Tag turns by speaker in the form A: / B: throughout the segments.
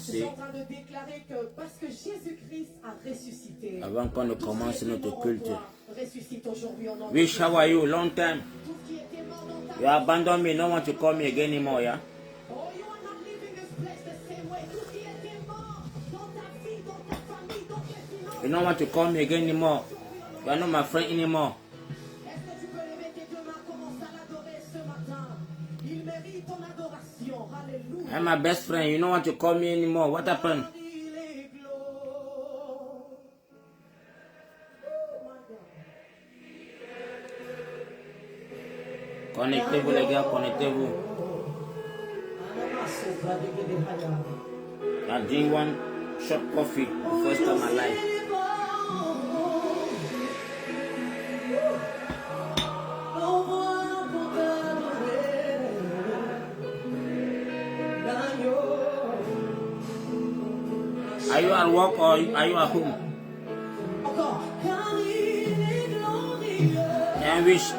A: commencer, avant qu'on ne commence notre culte. Wish, how are you? Long time. You abandoned me, no one to call me again anymore, yeah? You don't want to call me again anymore. You are not my friend anymore. I'm my best friend. You don't want to call me anymore. What happened? Connectez-vous les gars, connectez-vous. I drink one shot coffee the first time in my life. Are you at work or are you at home? I wish.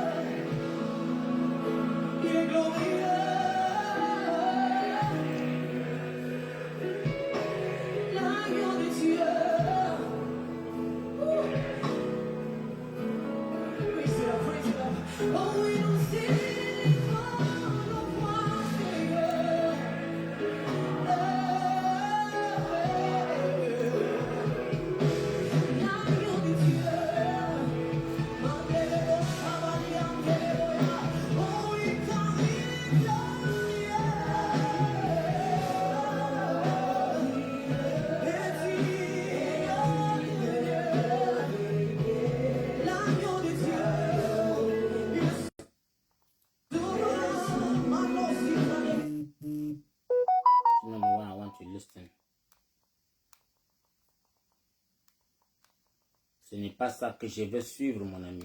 A: Ce n'est pas ça que je veux suivre, mon ami.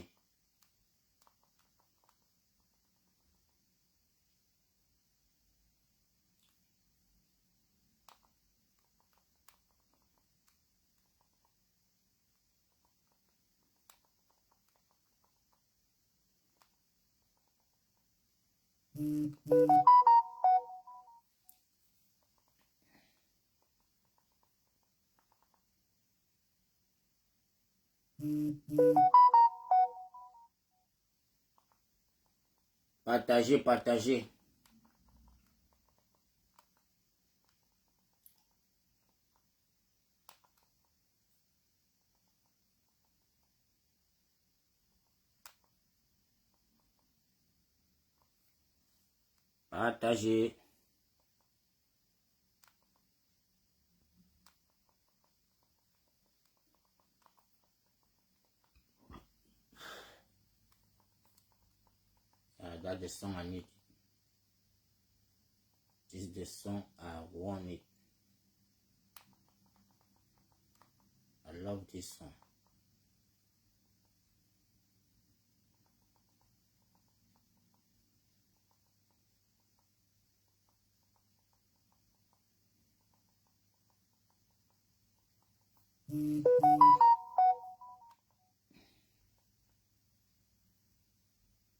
A: Partagez, partagez. Partagez. That's the song I need. This is the song I want it. I love this song.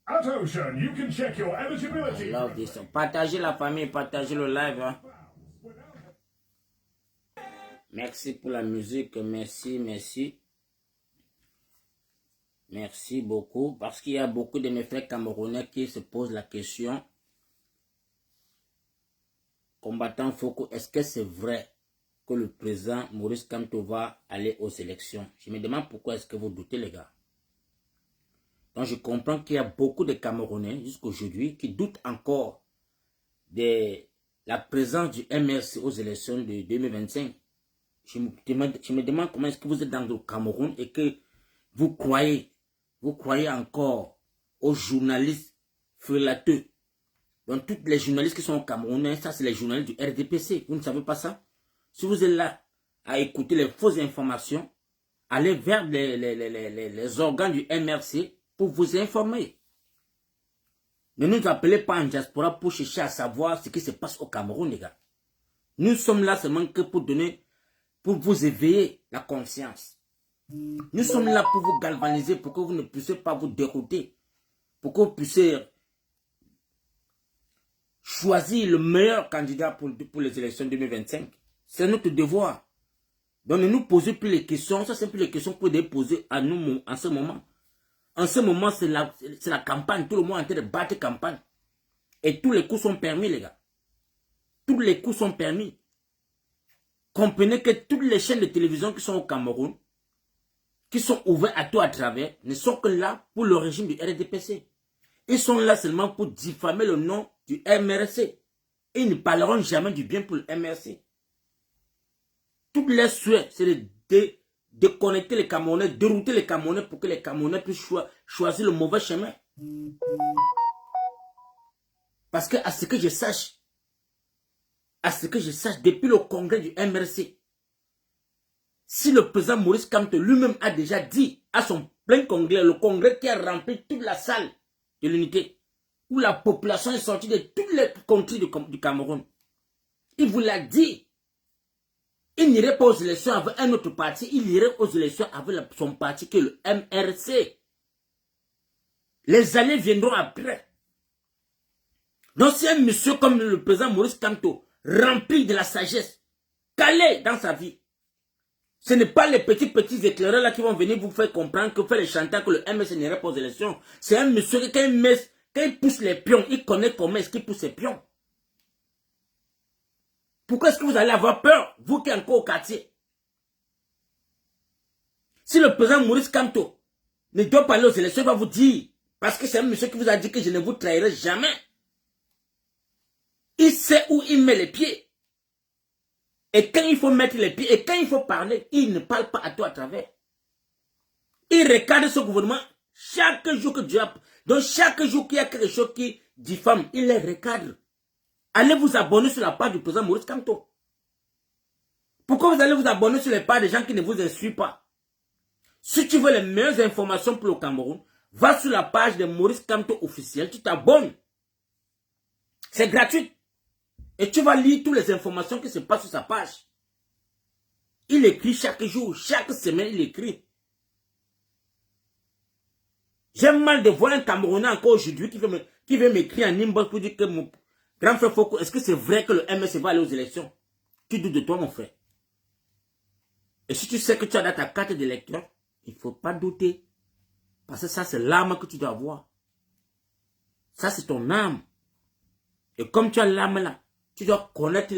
B: At Ocean, you can check your eligibility.
A: I love this song. Partagez la famille, partagez le live. Hein. Merci pour la musique, merci, merci. Merci beaucoup, parce qu'il y a beaucoup de mes frères camerounais qui se posent la question. Combattant Foko, est-ce que c'est vrai que le président Maurice Kamto va aller aux élections? Je me demande pourquoi est-ce que vous doutez, les gars. Donc je comprends qu'il y a beaucoup de Camerounais jusqu'aujourd'hui qui doutent encore de la présence du MRC aux élections de 2025. Je me demande comment est-ce que vous êtes dans le Cameroun et que vous croyez encore aux journalistes frelateux. Donc tous les journalistes qui sont au Cameroun, ça c'est les journalistes du RDPC. Vous ne savez pas ça? Si vous êtes là à écouter les fausses informations, allez vers les organes du MRC pour vous informer. Ne nous appelez pas en diaspora pour chercher à savoir ce qui se passe au Cameroun, les gars. Nous sommes là seulement que pour vous éveiller la conscience. Nous sommes là pour vous galvaniser, pour que vous ne puissiez pas vous dérouter, pour que vous puissiez choisir le meilleur candidat pour les élections 2025. C'est notre devoir. Donc ne nous posez plus les questions. Ça, c'est plus les questions que vous devez poser à nous en ce moment. En ce moment, c'est la campagne. Tout le monde est en train de battre campagne. Et tous les coups sont permis, les gars. Tous les coups sont permis. Comprenez que toutes les chaînes de télévision qui sont au Cameroun, qui sont ouvertes à tout à travers, ne sont que là pour le régime du RDPC. Ils sont là seulement pour diffamer le nom du MRC. Ils ne parleront jamais du bien pour le MRC. Toutes les souhaits, c'est de déconnecter les Camerounais, dérouter les Camerounais pour que les Camerounais puissent choisir le mauvais chemin. Parce que à ce que je sache, depuis le congrès du MRC, si le président Maurice Kamto lui-même a déjà dit à son plein congrès, le congrès qui a rempli toute la salle de l'unité, où la population est sortie de tous les contrées du Cameroun, il vous l'a dit, il n'irait pas aux élections avec un autre parti, il irait aux élections avec son parti qui est le MRC. Les années viendront après. Donc c'est un monsieur comme le président Maurice Kamto, rempli de la sagesse, calé dans sa vie. Ce n'est pas les petits éclaireurs là qui vont venir vous faire comprendre que faire les chanteurs que le MRC n'irait pas aux élections. C'est un monsieur qui, quand il pousse les pions, il connaît comment est-ce qu'il pousse les pions. Pourquoi est-ce que vous allez avoir peur, vous qui êtes encore au quartier? Si le président Maurice Kamto ne doit pas aller aux élections, il va vous dire, parce que c'est un monsieur qui vous a dit que je ne vous trahirai jamais. Il sait où il met les pieds. Et quand il faut mettre les pieds, et quand il faut parler, il ne parle pas à tout à travers. Il regarde ce gouvernement chaque jour que Dieu a... Donc chaque jour qu'il y a quelque chose qui diffame, il les recadre. Allez vous abonner sur la page du président Maurice Kamto. Pourquoi vous allez vous abonner sur les pages des gens qui ne vous instruisent pas? Si tu veux les meilleures informations pour le Cameroun, va sur la page de Maurice Kamto officiel, tu t'abonnes. C'est gratuit. Et tu vas lire toutes les informations qui se passent sur sa page. Il écrit chaque jour, chaque semaine, il écrit. J'ai mal de voir un Camerounais encore aujourd'hui qui veut m'écrire en inbox pour dire que mon grand frère Foko, est-ce que c'est vrai que le MSC va aller aux élections? Tu doutes de toi, mon frère. Et si tu sais que tu as dans ta carte d'électeur, il ne faut pas douter. Parce que ça, c'est l'âme que tu dois avoir. Ça, c'est ton âme. Et comme tu as l'âme là, tu dois connaître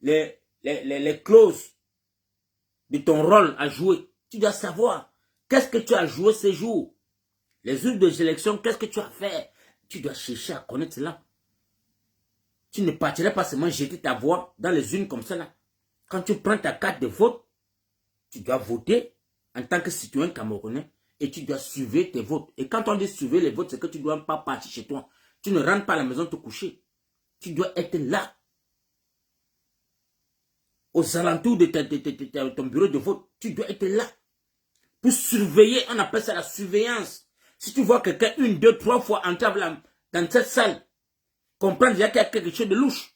A: les clauses de ton rôle à jouer. Tu dois savoir qu'est-ce que tu as joué ces jours. Les jours des élections, qu'est-ce que tu as fait? Tu dois chercher à connaître cela. Tu ne partirais pas seulement jeter ta voix dans les urnes comme ça là. Quand tu prends ta carte de vote, tu dois voter en tant que citoyen camerounais et tu dois suivre tes votes. Et quand on dit suivre les votes, c'est que tu ne dois pas partir chez toi. Tu ne rentres pas à la maison te coucher. Tu dois être là. Aux alentours de ton bureau de vote, tu dois être là. Pour surveiller, on appelle ça la surveillance. Si tu vois quelqu'un 1, 2, 3 fois entrer dans cette salle, comprends déjà qu'il y a quelque chose de louche.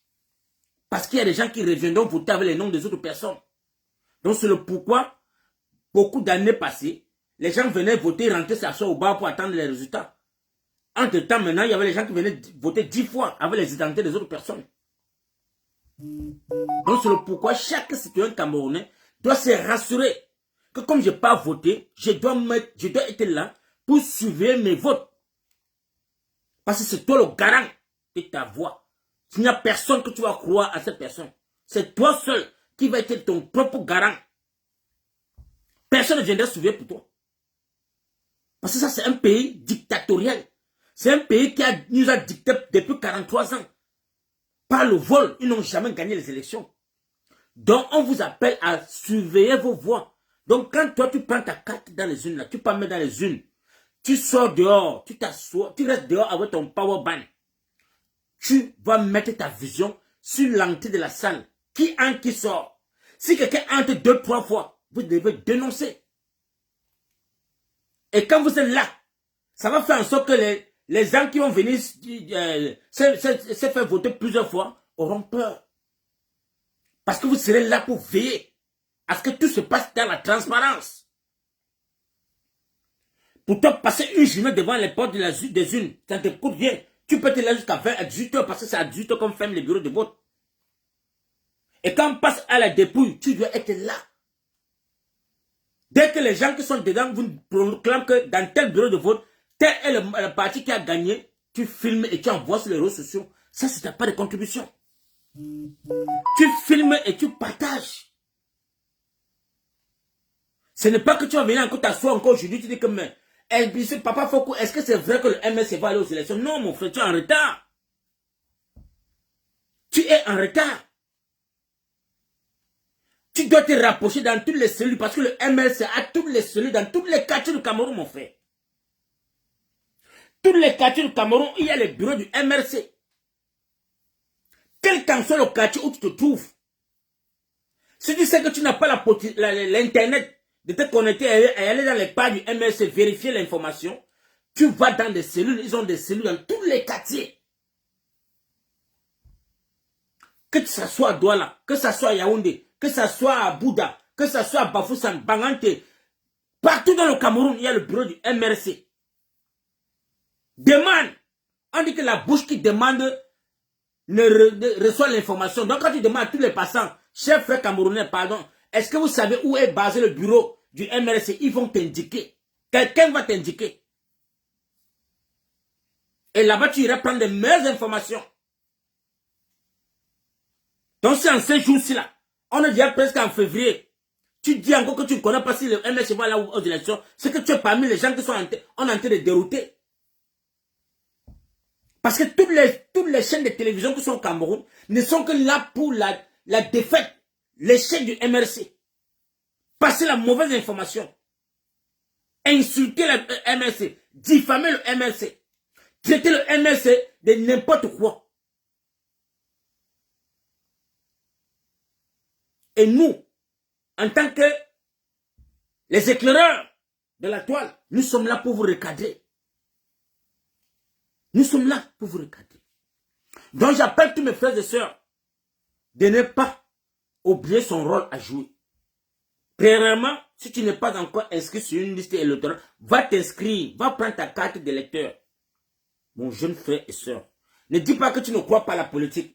A: Parce qu'il y a des gens qui reviendront voter avec les noms des autres personnes. Donc c'est le pourquoi, beaucoup d'années passées, les gens venaient voter, rentrer s'asseoir au bar pour attendre les résultats. Entre-temps, maintenant, il y avait les gens qui venaient voter 10 fois avec les identités des autres personnes. Donc c'est le pourquoi chaque citoyen camerounais doit se rassurer que comme je n'ai pas voté, je dois être là pour suivre mes votes. Parce que c'est toi le garant de ta voix. Il n'y a personne que tu vas croire à cette personne. C'est toi seul qui va être ton propre garant. Personne ne viendra suivre pour toi. Parce que ça, c'est un pays dictatorial. C'est un pays qui nous a dicté depuis 43 ans. Par le vol, ils n'ont jamais gagné les élections. Donc, on vous appelle à surveiller vos voix. Donc, quand toi, tu prends ta carte dans les urnes, là, tu peux mettre dans les urnes, tu sors dehors, tu t'assois, tu restes dehors avec ton power bank. Tu vas mettre ta vision sur l'entrée de la salle. Qui entre, qui sort. Si quelqu'un entre 2, 3 fois, vous devez dénoncer. Et quand vous êtes là, ça va faire en sorte que les gens qui vont venir se faire voter plusieurs fois auront peur. Parce que vous serez là pour veiller à ce que tout se passe dans la transparence. Pour te passer une journée devant les portes des urnes, ça ne te coûte rien. Tu peux être là jusqu'à 20 à 18 heures parce que c'est à 18 heures qu'on ferme les bureaux de vote. Et quand on passe à la dépouille, tu dois être là. Dès que les gens qui sont dedans vous proclament que dans tel bureau de vote, tel est le parti qui a gagné, tu filmes et tu envoies sur les réseaux sociaux. Ça, c'est ta part de contribution. Tu filmes et tu partages. Ce n'est pas que tu vas venir encore t'asseoir encore aujourd'hui, tu dis que mais, Papa Foko, est-ce que c'est vrai que le MSC va aller aux élections? Non, mon frère, tu es en retard. Tu es en retard. Tu dois te rapprocher dans toutes les cellules parce que le MLC a toutes les cellules dans tous les quartiers du Cameroun, mon frère. Tous les quartiers du Cameroun, il y a les bureaux du MRC. Quel qu'en soit le quartier où tu te trouves. Si tu sais que tu n'as pas l'internet de te connecter et aller dans les pages du MRC, vérifier l'information, tu vas dans des cellules, ils ont des cellules dans tous les quartiers. Que ça soit à Douala, que ça soit à Yaoundé, que ça soit à Bouddha, que ça soit à Bafoussam, Bangante, partout dans le Cameroun, il y a le bureau du MRC. Demande. On dit que la bouche qui demande ne reçoit l'information. Donc quand tu demandes à tous les passants, chers frères camerounais, pardon, est-ce que vous savez où est basé le bureau du MRC? Ils vont t'indiquer. Quelqu'un va t'indiquer. Et là-bas, tu iras prendre de meilleures informations. Donc c'est en ces jours-ci là, on est déjà presque en février. Tu dis encore que tu ne connais pas si le MRC va là aux élections, c'est que tu es parmi les gens qui sont en train de dérouter. Parce que toutes les chaînes de télévision qui sont au Cameroun ne sont que là pour la défaite, l'échec du MRC. Passer la mauvaise information. Insulter le MRC. Diffamer le MRC. Traiter le MRC de n'importe quoi. Et nous, en tant que les éclaireurs de la toile, nous sommes là pour vous recadrer. Nous sommes là pour vous recadrer. Donc j'appelle tous mes frères et sœurs de ne pas oublier son rôle à jouer. Premièrement, si tu n'es pas encore inscrit sur une liste électorale, va t'inscrire, va prendre ta carte d'électeur. Mon jeune frère et sœur, ne dis pas que tu ne crois pas à la politique.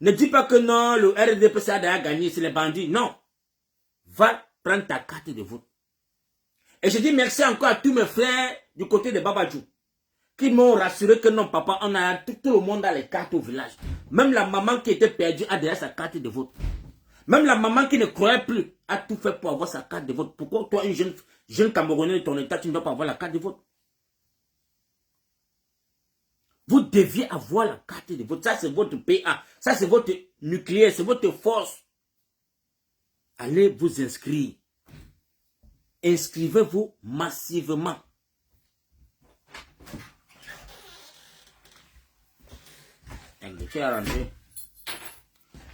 A: Ne dis pas que non, le RDPC a gagné, c'est les bandits. Non. Va prendre ta carte de vote. Et je dis merci encore à tous mes frères du côté de Babadjou qui m'ont rassuré que non, papa, on a tout le monde a les cartes au village. Même la maman qui était perdue a déjà sa carte de vote. Même la maman qui ne croyait plus a tout fait pour avoir sa carte de vote. Pourquoi toi, une jeune Camerounais de ton état, tu ne dois pas avoir la carte de vote? Vous deviez avoir la carte de vote. Ça, c'est votre PA. Ça, c'est votre nucléaire. C'est votre force. Allez vous inscrire. Inscrivez-vous massivement.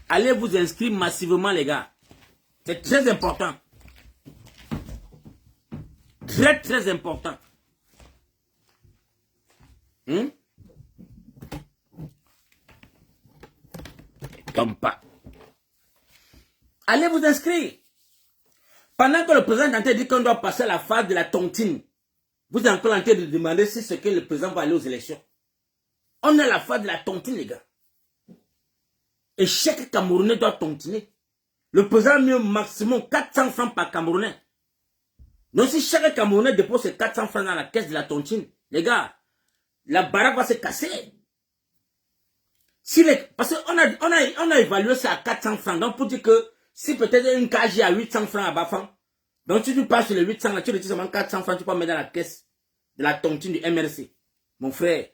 A: Allez vous inscrire massivement, les gars. C'est très important. Très, très important. Tombe pas. Allez vous inscrire. Pendant que le président Dante dit qu'on doit passer à la phase de la tontine, vous êtes encore en train de demander si c'est que le président va aller aux élections. On est à la phase de la tontine, les gars. Et chaque Camerounais doit tontiner. Le président a mis au maximum 400 francs par Camerounais. Donc si chaque Camerounais dépose ses 400 francs dans la caisse de la tontine, les gars, la baraque va se casser. Parce qu'on a évalué ça à 400 francs. Donc pour dire que si peut-être une KG à 800 francs à Bafan, donc si tu passes sur les 800, là, tu retires seulement 400 francs, tu peux mettre dans la caisse de la tontine du MRC. Mon frère,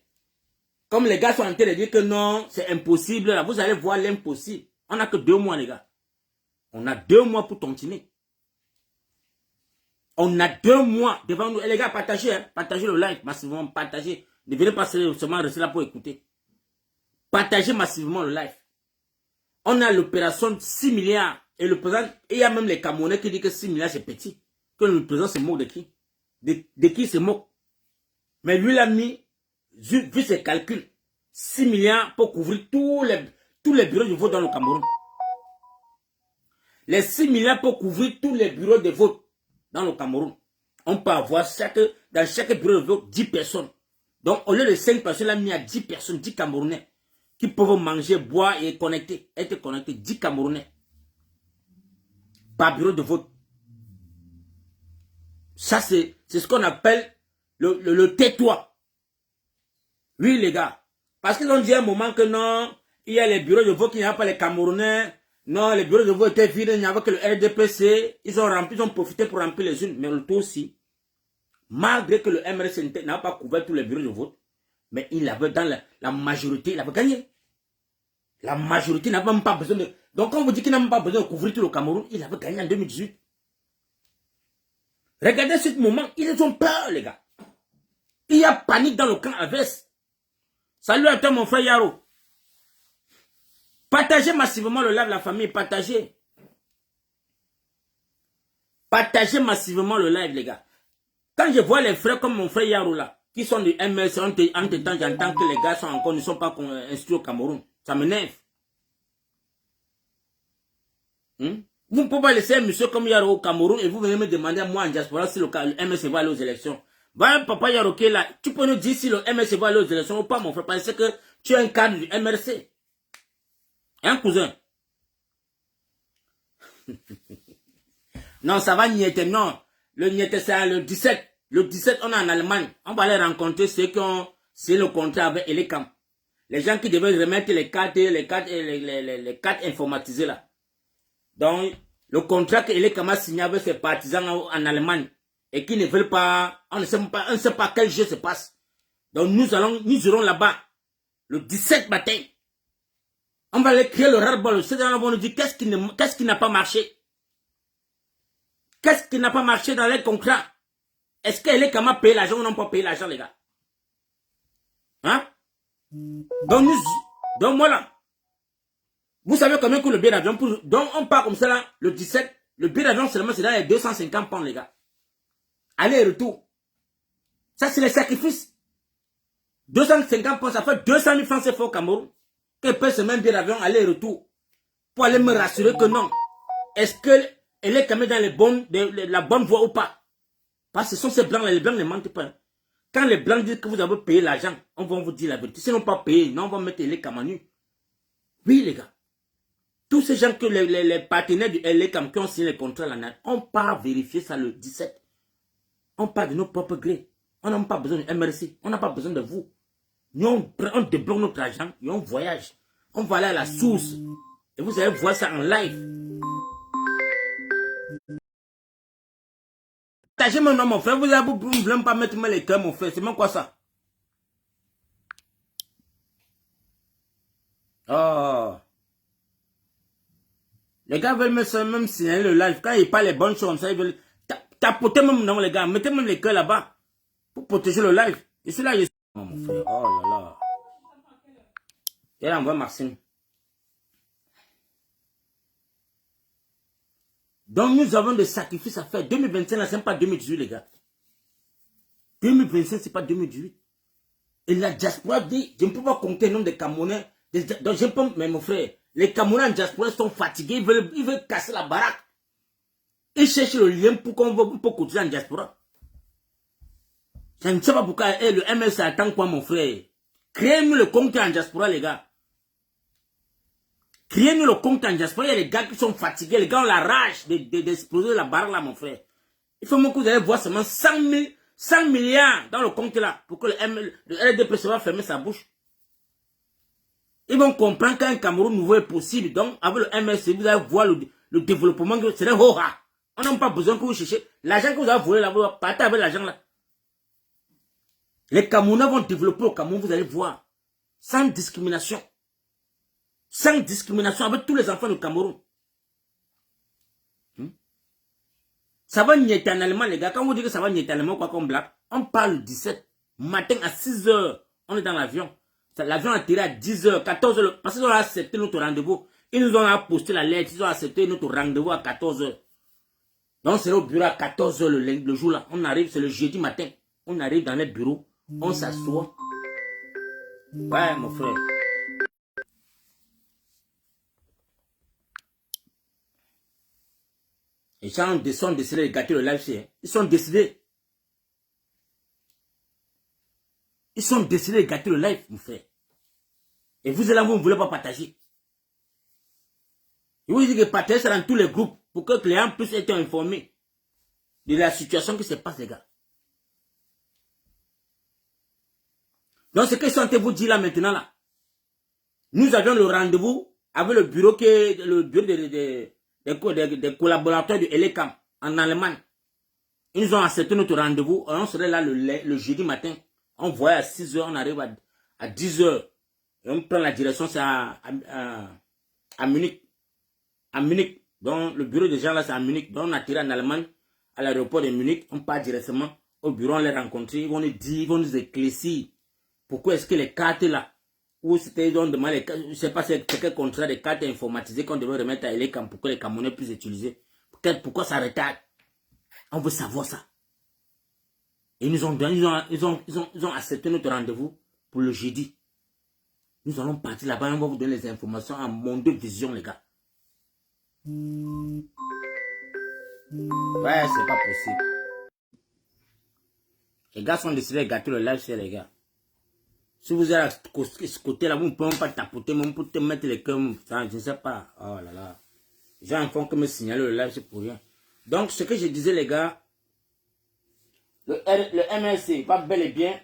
A: comme les gars sont en train de dire que non, c'est impossible, là, vous allez voir l'impossible. On n'a que 2 mois, les gars. On a 2 mois pour tontiner. On a 2 mois devant nous. Et les gars, partagez, hein, partagez le live massivement, partagez. Ne venez pas seulement rester là pour écouter. Partagez massivement le live. On a l'opération de 6 milliards. Et le président, et il y a même les Camerounais qui disent que 6 milliards c'est petit. Que le président se moque de qui? De qui il se moque? Mais lui, il a mis, vu ses calculs, 6 milliards pour couvrir tous les bureaux de vote dans le Cameroun. Les 6 milliards pour couvrir tous les bureaux de vote dans le Cameroun. On peut avoir dans chaque bureau de vote 10 personnes. Donc, au lieu de 5 personnes, il a mis à 10 personnes, 10 Camerounais, qui peuvent manger, boire et être connectés. 10 Camerounais. bureau de vote. Ça, c'est ce qu'on appelle le tais-toi. Oui, les gars. Parce qu'ils ont dit à un moment que non, il y a les bureaux de vote, il n'y a pas les Camerounais. Non, les bureaux de vote étaient vides, il n'y avait que le RDPC. Ils ont profité pour remplir les unes. Mais le tout aussi, malgré que le MRC n'a pas couvert tous les bureaux de vote, mais il avait dans la majorité, il avait gagné. La majorité n'a même pas besoin de... Donc quand on vous dit qu'il n'a même pas besoin de couvrir tout le Cameroun, il avait gagné en 2018. Regardez ce moment, ils ont peur, les gars. Il y a panique dans le camp adverse. Salut à toi, mon frère Yaro. Partagez massivement le live, la famille, partagez. Partagez massivement le live, les gars. Quand je vois les frères comme mon frère Yaro là, qui sont du MS, en temps, j'entends que les gars sont encore, ne sont pas instruits au Cameroun. Ça m'énerve. Vous ne pouvez pas laisser un monsieur comme Yaro au Cameroun et vous venez me demander à moi en diaspora si le MS va aller aux élections. Voilà, papa Yaro qui est là. Tu peux nous dire si le MRC va aller aux élections ou pas, mon frère, parce que tu es un cadre du MRC. Hein, cousin? Non, ça va niéter, non. Le niéter, c'est le 17. Le 17, on est en Allemagne. On va aller rencontrer ceux qui ont signé le contrat avec Elecam. Les gens qui devaient remettre les cartes informatisées là. Donc, le contrat que Elecam a signé avec ses partisans en Allemagne et qui ne veulent pas, on ne sait pas quel jeu se passe. Donc, nous irons là-bas le 17 matin. On va aller créer le ras-le-bol. Ces gens-là vont nous dire qu'est-ce qui n'a pas marché. Qu'est-ce qui n'a pas marché dans les contrats? Est-ce qu'Elecam a payé l'argent ou non pas payé l'argent, les gars? Hein? Donc voilà. Vous savez combien coûte le billet d'avion? Donc on part comme ça là, le 17. Le billet d'avion seulement c'est dans les 250 pounds, les gars. Aller et retour. Ça c'est les sacrifices. 250 pounds, ça fait 200 000 francs CFA au Cameroun. Que paye ce même billet d'avion aller et retour. Pour aller me rassurer que non. Est-ce qu'elle est quand même dans la bonne voie ou pas? Parce que ce sont ces blancs là, les blancs ne mentent pas. Quand les blancs disent que vous avez payé l'argent, on va vous dire la vérité. S'ils n'ont pas payé, non, on va mettre les cams à nu. Oui, les gars. Tous ces gens que les partenaires du LECAM qui ont signé les contrats, là, on part vérifier ça le 17. On part de nos propres grés. On n'a pas besoin de MRC. On n'a pas besoin de vous. Nous, on débloque notre argent et on voyage. On va aller à la source. Et vous allez voir ça en live. Partagez mon nom, mon frère. Vous ne voulez pas mettre les cœurs, mon frère. C'est même quoi ça? Oh. Les gars veulent même signaler le live. Quand ils parlent les bonnes choses, ça, ils veulent tapoter même non, les gars. Mettez même les cœurs là-bas. Pour protéger le live. Et celui-là, il est... Oh, mon frère. Oh là là. Et là, on voit Maxime. Donc, nous avons des sacrifices à faire. 2025, là, c'est pas 2018, les gars. 2025, c'est pas 2018. Et la diaspora dit, je ne peux pas compter le nombre de Camerounais. Donc, je peux, mais mon frère, les Camerounais en diaspora sont fatigués. Ils veulent casser la baraque. Ils cherchent le lien pour qu'on peut continuer en diaspora. Je ne sais pas pourquoi le MS attend quoi, mon frère. Créez-nous le compte en diaspora, les gars. Créez-nous le compte en diaspora. Il y a les gars qui sont fatigués. Les gars ont la rage d'exploser la barre là, mon frère. Il faut que vous allez voir seulement 100 milliards dans le compte là. Pour que le RDP va fermer sa bouche. Ils vont comprendre qu'un Cameroun nouveau est possible. Donc, avec le MSC, vous allez voir le développement. C'est un hora. On n'a pas besoin que vous cherchiez. L'argent que vous avez volé là, vous partez avec l'argent là. Les Camerounais vont développer au Cameroun, vous allez voir. Sans discrimination. Sans discrimination avec tous les enfants du Cameroun. Ça va nier éternellement, les gars. Quand vous dites que ça va nier éternellement, quoi comme blague, on parle le 17. Matin à 6 h, on est dans l'avion. L'avion a atterri à 10 h, 14 h. Parce qu'ils ont accepté notre rendez-vous. Ils nous ont posté la lettre. Ils ont accepté notre rendez-vous à 14 h. Donc, c'est au bureau à 14 h le jour là. On arrive, c'est le jeudi matin. On arrive dans les bureaux. On s'assoit. Ouais, mon frère. Les gens sont décidés de gâter le live. Ils sont décidés. Ils sont décidés de gâter le live, mon frère. Et vous, là, vous ne voulez pas partager. Et vous dites que partager ça dans tous les groupes. pour que les clients puissent être informés de la situation qui se passe, les gars. Donc, ce que je suis en train de vous dire là maintenant, là, nous avions le rendez-vous avec le bureau des collaborateurs de Elecam en Allemagne. Ils nous ont accepté notre rendez-vous. On serait là le jeudi matin. On voyait à 6 h, on arrive à 10 h. Et on prend la direction, c'est à Munich. À Munich. Donc, le bureau des gens là, c'est à Munich. Donc, on a tiré en Allemagne, à l'aéroport de Munich. On part directement au bureau, on les rencontre. Ils vont nous dire, ils vont nous éclaircir. Pourquoi est-ce que les cartes là, ou c'était, ils ont demandé, je ne sais pas c'est quel contrat de cartes informatisées qu'on devait remettre à Elecam pour que les Camerounais puissent utiliser. Pourquoi ça retarde? On veut savoir ça. Et ils ont accepté notre rendez-vous pour le jeudi. Nous allons partir là-bas, on va vous donner les informations en monde de vision, les gars. Ouais, c'est pas possible. Les gars sont décidés de gâter le live, c'est les gars. Si vous êtes à ce côté-là, vous ne pouvez pas tapoter, même pour te mettre les cœurs, je ne sais pas. Oh là là. Les gens font que me signaler le live, c'est pour rien. Donc, ce que je disais, les gars, le MLC va bel et bien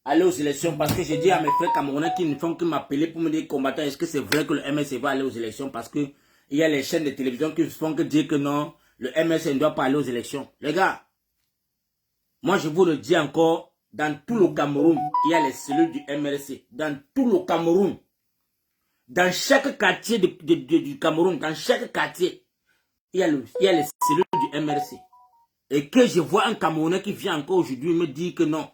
A: aller aux élections parce que j'ai dit à mes frères camerounais qui ne font que m'appeler pour me dire, combattant, est-ce que c'est vrai que le MLC va aller aux élections parce que il y a les chaînes de télévision qui font que dire que non, le MLC ne doit pas aller aux élections. Les gars, moi je vous le dis encore, dans tout le Cameroun, il y a les cellules du MLC. Dans tout le Cameroun. Dans chaque quartier du Cameroun, dans chaque quartier, il y a les cellules du MLC. Et que je vois un Camerounais qui vient encore aujourd'hui me dire que non,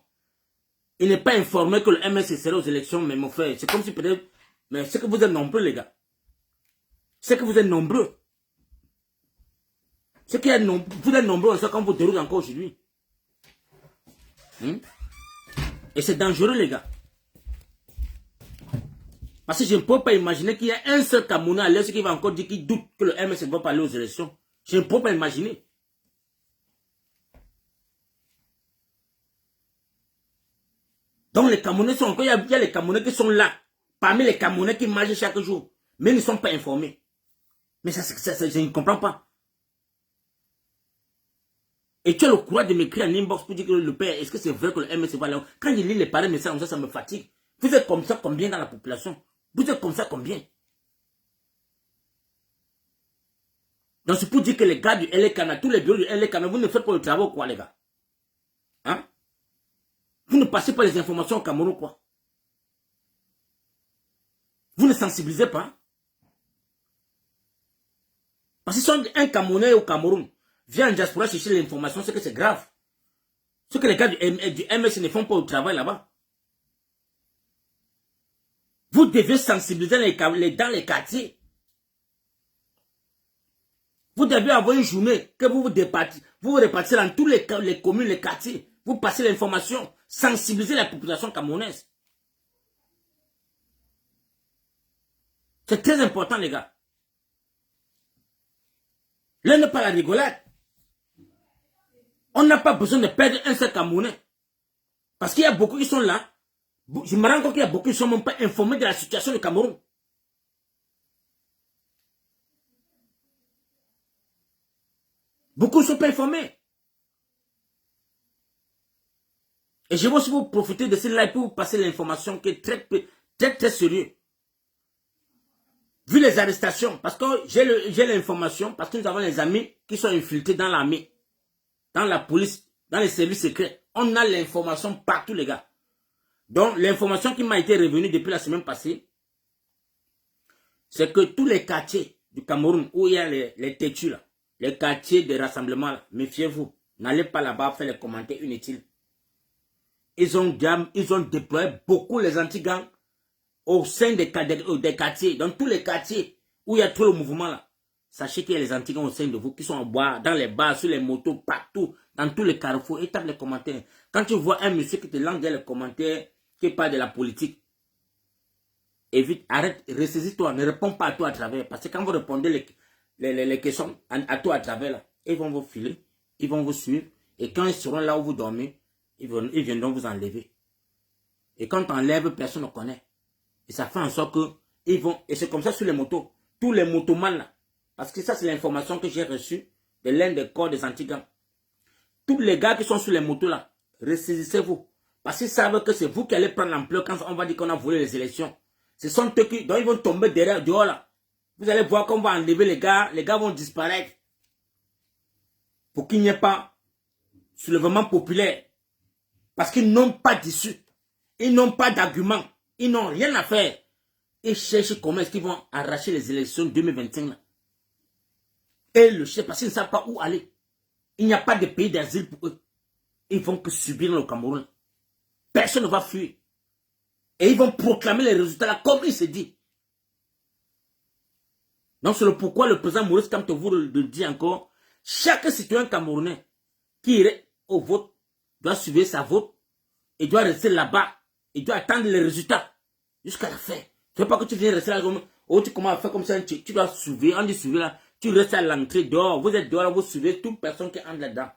A: il n'est pas informé que le MLC sera aux élections, mais mon frère, c'est comme si peut-être, mais c'est que vous êtes nombreux, les gars. C'est que vous êtes nombreux. C'est que vous êtes nombreux, c'est comme vous déroule encore aujourd'hui. Et c'est dangereux, les gars. Parce que je ne peux pas imaginer qu'il y a un seul Camerounais à l'Est qui va encore dire qu'il doute que le MLC ne va pas aller aux élections. Je ne peux pas imaginer. Donc les Camerounais sont encore, il y a les Camerounais qui sont là, parmi les Camerounais qui marchent chaque jour, mais ils ne sont pas informés. Mais ça, je ne comprends pas. Et tu as le courage de m'écrire en inbox pour dire que le père, est-ce que c'est vrai que le MLC va là? Quand je lis les pareils messages comme ça me fatigue. Vous êtes comme ça combien dans la population? Vous êtes comme ça combien? Donc c'est pour dire que les gars du LKN, tous les bureaux du LKN, vous ne faites pas le travail quoi les gars? Hein? Vous ne passez pas les informations au Cameroun quoi? Vous ne sensibilisez pas? Parce que si un Camerounais au Cameroun vient en diaspora chercher l'information, c'est que c'est grave. Ce que les gars du MS ne font pas au travail là-bas. Vous devez sensibiliser dans les quartiers. Vous devez avoir une journée que vous vous répartissez dans tous les communes, les quartiers. Vous passez l'information, sensibiliser la population camerounaise. C'est très important, les gars. Là n'est pas la rigolade. On n'a pas besoin de perdre un seul Camerounais. Parce qu'il y a beaucoup qui sont là. Je me rends compte qu'il y a beaucoup qui ne sont même pas informés de la situation du Cameroun. Beaucoup ne sont pas informés. Et je vais aussi vous profiter de ce live pour vous passer l'information qui est très sérieux. Vu les arrestations, parce que j'ai l'information, parce que nous avons des amis qui sont infiltrés dans l'armée, dans la police, dans les services secrets. On a l'information partout, les gars. Donc, l'information qui m'a été revenue depuis la semaine passée, c'est que tous les quartiers du Cameroun où il y a les têtus, là, les quartiers de rassemblement, méfiez-vous, n'allez pas là-bas faire les commentaires inutiles. Ils ont déployé beaucoup les anti-gangs au sein des quartiers, dans tous les quartiers où il y a tout le mouvement là. Sachez qu'il y a les anti-gangs au sein de vous qui sont en bois, dans les bars, sur les motos, partout, dans tous les carrefours. Et tape les commentaires. Quand tu vois un monsieur qui te lance dans les commentaires, qui parle de la politique, évite, arrête, ressaisis-toi, ne réponds pas à toi à travers. Parce que quand vous répondez les questions à toi à travers, là, ils vont vous filer, ils vont vous suivre. Et quand ils seront là où vous dormez, ils viendront vous enlever. Et quand on enlève, personne ne connaît. Et ça fait en sorte que ils vont, et c'est comme ça sur les motos, tous les motomans là. Parce que ça, c'est l'information que j'ai reçue de l'un des corps des anti-gangs. Tous les gars qui sont sur les motos là, ressaisissez-vous. Parce qu'ils savent que c'est vous qui allez prendre l'ampleur quand on va dire qu'on a volé les élections. Ce sont eux qui, donc ils vont tomber derrière, dehors là. Vous allez voir qu'on va enlever les gars vont disparaître. Pour qu'il n'y ait pas soulèvement populaire. Parce qu'ils n'ont pas d'issue. Ils n'ont pas d'argument. Ils n'ont rien à faire. Ils cherchent comment est-ce qu'ils vont arracher les élections 2025 là. Et le chef, parce qu'ils ne savent pas où aller. Il n'y a pas de pays d'asile pour eux. Ils vont que subir le Cameroun. Personne ne va fuir. Et ils vont proclamer les résultats là comme il se dit. Donc c'est le pourquoi le président Maurice Kamto vous le dit encore. Chaque citoyen camerounais qui irait au vote doit suivre sa vote et doit rester là-bas. Il doit attendre les résultats jusqu'à la fin. Tu ne veux pas que tu viennes rester là comme... Oh, tu commences à faire comme ça, tu dois suivre, on dit suivre là. Tu restes à l'entrée dehors, vous êtes dehors là, vous suivez toute personne qui entre là-dedans.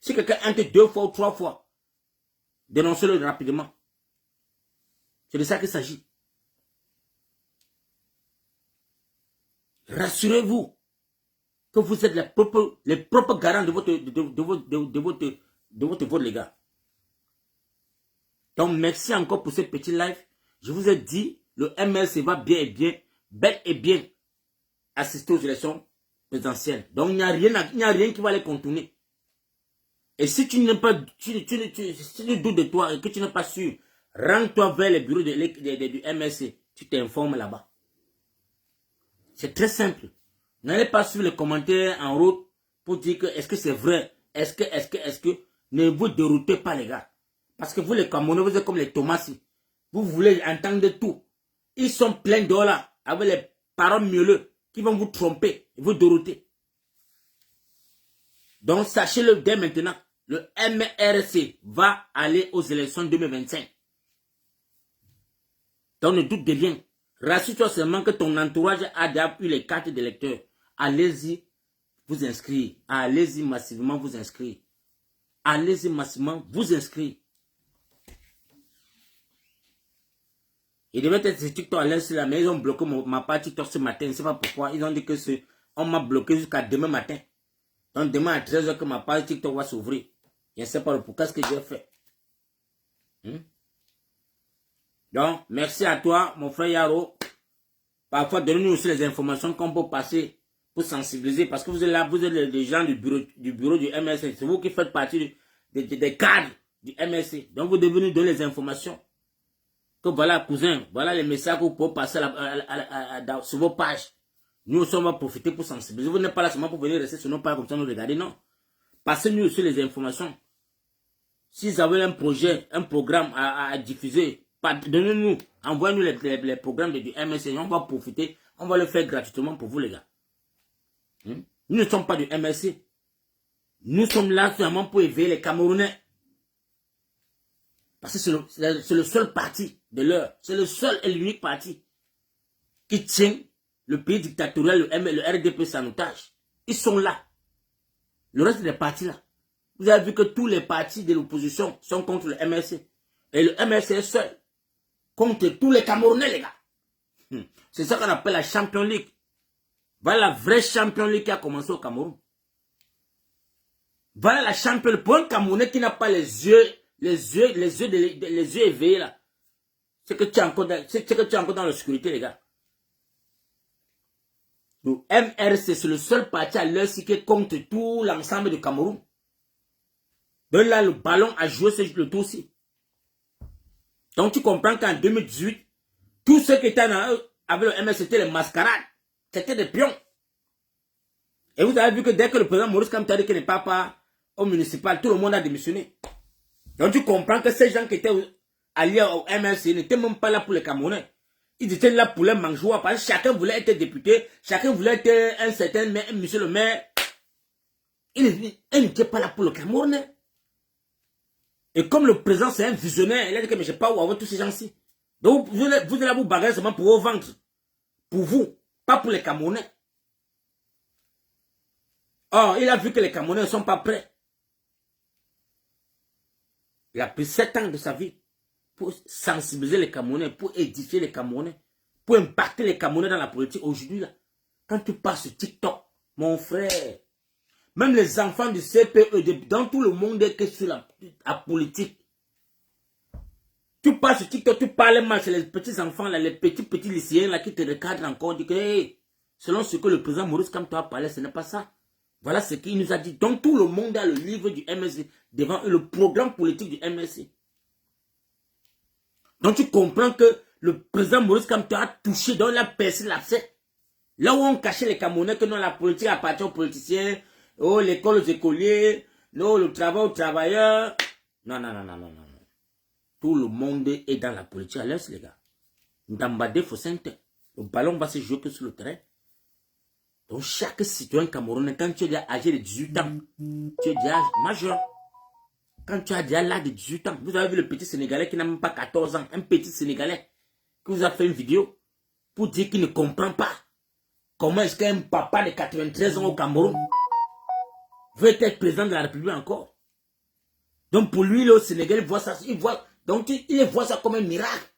A: Si quelqu'un entre 2 fois ou 3 fois, dénoncez-le rapidement. C'est de ça qu'il s'agit. Rassurez-vous que vous êtes les propres garants de votre vote, les gars. Donc, merci encore pour ce petit live. Je vous ai dit, le MLC va bel et bien assister aux élections présidentielles. Donc, il n'y a rien qui va les contourner. Et si tu n'es pas, si tu doutes de toi et que tu n'es pas sûr, rends-toi vers les bureaux du MLC. Tu t'informes là-bas. C'est très simple. N'allez pas suivre les commentaires en route pour dire que est-ce que c'est vrai, est-ce que, ne vous déroutez pas les gars. Parce que vous les Camerounais, vous êtes comme les Thomasis. Vous voulez entendre tout. Ils sont pleins d'or là, avec les paroles mielleuses qui vont vous tromper, vous dérouter. Donc sachez-le dès maintenant, le MRC va aller aux élections 2025. Donc ne doute de rien. Rassure-toi seulement que ton entourage a déjà eu les cartes d'électeurs. Allez-y vous inscrire. Allez-y massivement vous inscrire. Allez-y massivement vous inscrire. Il devait être sur TikTok à l'instant là, mais ils ont bloqué ma page TikTok ce matin. Je ne sais pas pourquoi. Ils ont dit que on m'a bloqué jusqu'à demain matin. Donc demain à 13h que ma page TikTok va s'ouvrir. Je ne sais pas pourquoi ce que j'ai fait. Donc, merci à toi, mon frère Yaro. Parfois, donnez-nous aussi les informations qu'on peut passer pour sensibiliser. Parce que vous êtes là, vous êtes les gens du bureau du MSC. C'est vous qui faites partie des cadres du MSC. Donc, vous devez nous donner les informations. Que voilà, cousin, voilà les messages que vous pouvez passer sur vos pages. Nous aussi, on va profiter pour sensibiliser. Vous n'êtes pas là seulement pour venir rester sur nos pages comme ça, nous regarder, non. Passez-nous aussi les informations. Si vous avez un projet, un programme à diffuser, donnez-nous, envoyez-nous les programmes du MSC. On va profiter, on va le faire gratuitement pour vous, les gars. Nous ne sommes pas du MSC. Nous sommes là seulement pour éveiller les Camerounais. Parce que c'est le seul parti de l'heure. C'est le seul et l'unique parti qui tient le pays dictatorial, le RDP en otage. Ils sont là. Le reste des partis là. Vous avez vu que tous les partis de l'opposition sont contre le MRC. Et le MRC est seul. Contre tous les Camerounais, les gars. C'est ça qu'on appelle la Champions League. Voilà la vraie Champions League qui a commencé au Cameroun. Voilà la Champions League. Pour un Camerounais qui n'a pas les yeux éveillés là. C'est que tu es encore dans l'obscurité, les gars. Le MRC, c'est le seul parti à l'heure qui est contre tout l'ensemble du Cameroun. Donc là, le ballon a joué le tour aussi. Donc tu comprends qu'en 2018, tous ceux qui étaient avec le MRC, c'était les mascarades. C'était des pions. Et vous avez vu que dès que le président Maurice Kamto a dit qu'il n'est pas au municipal, tout le monde a démissionné. Donc tu comprends que ces gens qui étaient alliés au MRC n'étaient même pas là pour les Camerounais. Ils étaient là pour les mangeoires parce que chacun voulait être député, chacun voulait être un certain monsieur le maire. Il n'était pas là pour le Camerounais. Et comme le président c'est un visionnaire, il a dit que mais je ne sais pas où avoir tous ces gens-ci. Donc vous êtes là vous bagarrer seulement pour vos ventres. Pour vous, pas pour les Camerounais. Or, il a vu que les Camerounais ne sont pas prêts. Il a pris 7 ans de sa vie pour sensibiliser les Camerounais, pour édifier les Camerounais, pour impacter les Camerounais dans la politique aujourd'hui là. Quand tu passes sur TikTok, mon frère, même les enfants du CPE, dans tout le monde est que sur la politique. Tu passes sur TikTok, tu parles mal, c'est les petits enfants, là, les petits lycéens là, qui te recadrent encore, disent que hey, selon ce que le président Maurice Kamto a parlé, ce n'est pas ça. Voilà ce qu'il nous a dit. Donc tout le monde a le livre du MSC devant eux, le programme politique du MSC. Donc tu comprends que le président Maurice Kamto a touché, donc il a percé l'abcès. Là où on cachait les Camerounais que non, la politique appartient aux politiciens, oh, l'école aux écoliers, non, le travail aux travailleurs. Non. Tout le monde est dans la politique à l'est, les gars. Ndambade Fosente, le ballon va se jouer que sur le terrain. Donc chaque citoyen camerounais, quand tu es déjà âgé de 18 ans, tu es déjà majeur. Quand tu as déjà l'âge de 18 ans, vous avez vu le petit Sénégalais qui n'a même pas 14 ans, un petit Sénégalais qui vous a fait une vidéo pour dire qu'il ne comprend pas comment est-ce qu'un papa de 93 ans au Cameroun veut être président de la République encore. Donc pour lui, le Sénégalais voit ça, il voit ça comme un miracle.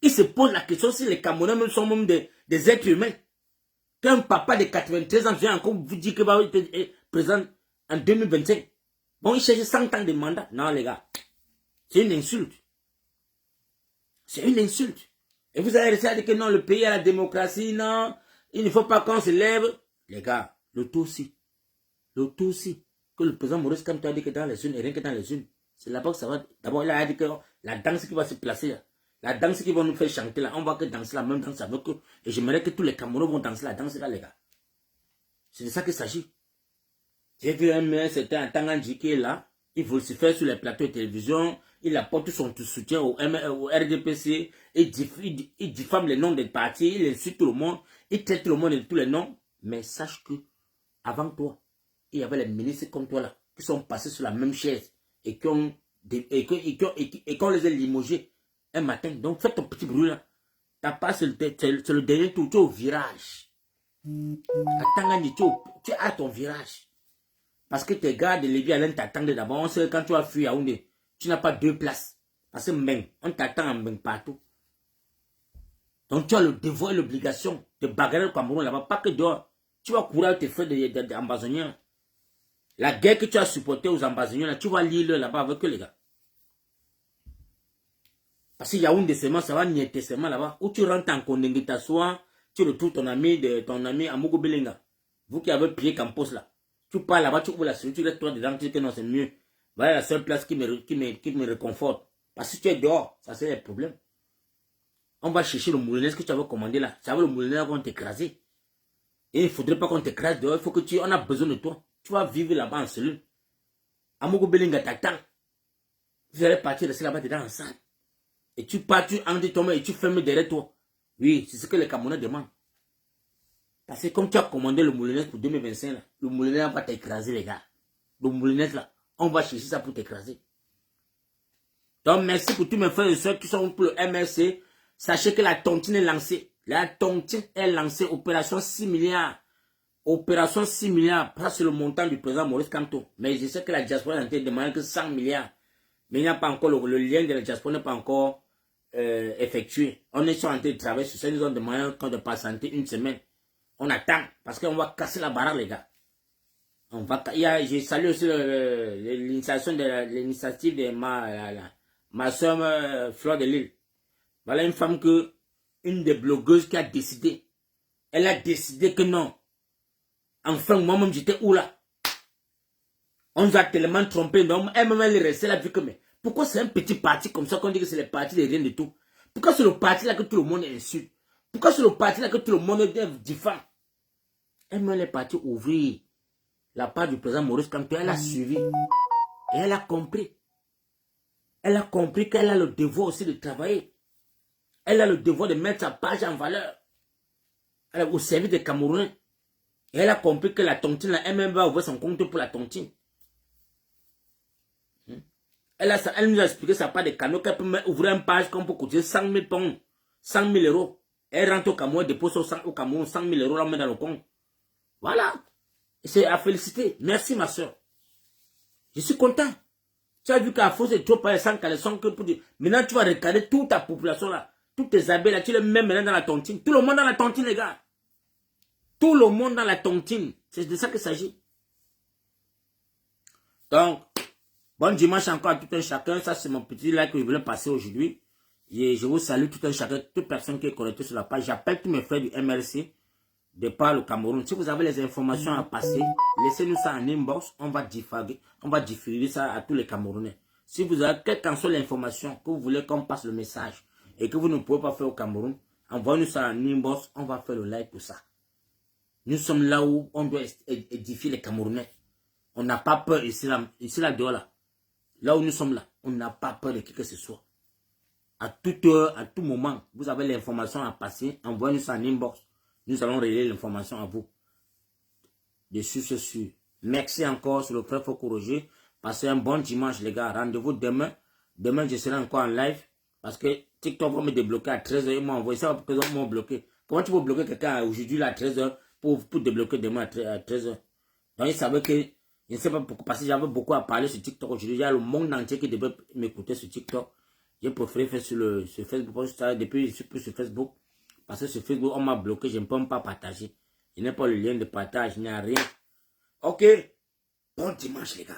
A: Il se pose la question si les Camerounais même sont même des êtres humains. Qu'un papa de 93 ans vient encore vous dire qu'il va être président en 2025. Bon, il cherche 100 ans de mandat. Non, les gars. C'est une insulte. C'est une insulte. Et vous allez rester à dire que non, le pays a la démocratie, non. Il ne faut pas qu'on se lève. Les gars, le tout aussi. Le tout aussi. Que le président Maurice Kamto a dit que dans les unes et rien que dans les unes. C'est là-bas que ça va. D'abord, il a dit que la danse qui va se placer là. La danse qui va nous faire chanter là. On va que danser la même danse avec eux. Et j'aimerais que tous les Camerounais vont danser la danse là, les gars. C'est de ça qu'il s'agit. J'ai vu un mec, c'était un Tangandji qui est là. Il veut se faire sur les plateaux de télévision. Il apporte son soutien au RDPC. Il diffame les noms des partis. Il insulte tout le monde. Il traite tout le monde de tous les noms. Mais sache que, avant toi, il y avait les ministres comme toi là, qui sont passés sur la même chaise et qu'on les a limogés un matin. Donc fais ton petit bruit là. T'as pas c'est le dernier tour, tu es au virage. À Tangandji, tu es à ton virage. Parce que tes gars de Lévi Alain t'attendent d'abord. On sait que quand tu as fui à Yaoundé, tu n'as pas 2 places. Parce que Meng, on t'attend en Meng partout. Donc tu as le devoir et l'obligation de bagarrer le Cameroun là-bas. Pas que dehors. Tu vas courir avec tes frères d'ambazoniens. La guerre que tu as supportée aux ambazoniens, tu vas lire là-bas avec eux, les gars. Parce qu'il y a Yaoundé seulement, ça va nier seulement là-bas. Où tu rentres en Kondengui, t'assois, tu retrouves ton ami Amogo Belenga. Vous qui avez pillé Campos là. Tu pars là-bas, tu ouvres la souris, tu restes toi dedans, tu dis que non, c'est mieux. Voilà la seule place qui me réconforte. Parce que si tu es dehors, ça c'est le problème. On va chercher le moulinet que tu avais commandé là. Ça va le moulinet qu'on t'écraser. Et il ne faudrait pas qu'on t'écrase dehors. Il faut que on a besoin de toi. Tu vas vivre là-bas en cellule. Amogo Belinga t'attend. Vous allez partir rester là-bas dedans ensemble. Et tu pars, tu entres ton main et tu fermes derrière toi. Oui, c'est ce que les Camerounais demandent. Parce que comme tu as commandé le moulinet pour 2025, là, le moulinet va t'écraser, les gars. Le moulinet, là, on va chercher ça pour t'écraser. Donc, merci pour tous mes frères et soeurs qui sont pour le MRC. Sachez que la tontine est lancée. La tontine est lancée. Opération 6 milliards. Opération 6 milliards. Ça, c'est le montant du président Maurice Kamto. Mais je sais que la diaspora est en train de demander que 100 milliards. Mais il n'y a pas encore, le lien de la diaspora n'est pas encore effectué. On est en train de travailler sur ça. Ils nous ont demandé qu'on de patienter une semaine. On attend, parce qu'on va casser la baraque, les gars. J'ai salué aussi l'initiative de ma soeur Fleur de Lille. Voilà une femme une des blogueuses qui a décidé. Elle a décidé que non. Enfin, moi-même, j'étais où là? On nous a tellement trompé. Donc, elle-même, elle est restée là, vu que, mais pourquoi c'est un petit parti comme ça qu'on dit que c'est le parti de rien de tout? Pourquoi c'est le parti là que tout le monde insulte? Pourquoi c'est le parti là que tout le monde diffame? Elle-même est partie ouvrir la part du président Maurice Kamto. Elle a suivi. Et elle a compris. Elle a compris qu'elle a le devoir aussi de travailler. Elle a le devoir de mettre sa page en valeur. Elle est au service des Camerounais. Et elle a compris que la tontine, là, elle-même va ouvrir son compte pour la tontine. Elle nous a expliqué sa part de canaux qu'elle peut ouvrir une page qu'on peut coûter 100 000 pounds, 100 000 euros. Elle rentre au Cameroun, dépose au Cameroun 100 000 euros, la met dans le compte. Voilà. C'est à féliciter. Merci, ma soeur. Je suis content. Tu as vu qu'à force de trop parler sans caleçon que pour dire. Maintenant, tu vas regarder toute ta population là. Tous tes abeilles là, tu les mets maintenant dans la tontine. Tout le monde dans la tontine, les gars. Tout le monde dans la tontine. C'est de ça qu'il s'agit. Donc, bon dimanche encore à tout un chacun. Ça, c'est mon petit like que je voulais passer aujourd'hui. Je vous salue tout un chacun, toute personne qui est connectée sur la page. J'appelle tous mes frères du MRC de par le Cameroun. Si vous avez les informations à passer, laissez-nous ça en inbox. On va diffuser ça à tous les Camerounais. Si vous avez quelle qu'en soit l'information que vous voulez qu'on passe le message et que vous ne pouvez pas faire au Cameroun, envoyez-nous ça en inbox. On va faire le live pour ça. Nous sommes là où on doit édifier les Camerounais. On n'a pas peur ici là dehors là. Là où nous sommes là, on n'a pas peur de qui que ce soit. À toute heure, à tout moment, vous avez l'information à passer, envoyez-nous ça en inbox. Nous allons relayer l'information à vous. Dessus, c'est sûr. Merci encore sur le frère Foko Roger. Passez un bon dimanche, les gars. Rendez-vous demain. Demain, je serai encore en live. Parce que TikTok va me débloquer à 13h. Ils m'ont envoyé ça parce qu'ils m'ont bloqué. Comment tu peux bloquer quelqu'un aujourd'hui à 13h pour débloquer demain à 13h? Donc, ils savaient que, je ne sais pas pourquoi, parce que j'avais beaucoup à parler sur TikTok aujourd'hui. Il y a le monde entier qui devait m'écouter sur TikTok. J'ai préféré faire sur Facebook. Depuis, je suis plus sur Facebook. Parce que sur Facebook, on m'a bloqué. Je ne peux même pas partager. Je n'ai pas le lien de partage. Il n'y a rien. Ok. Bon dimanche, les gars.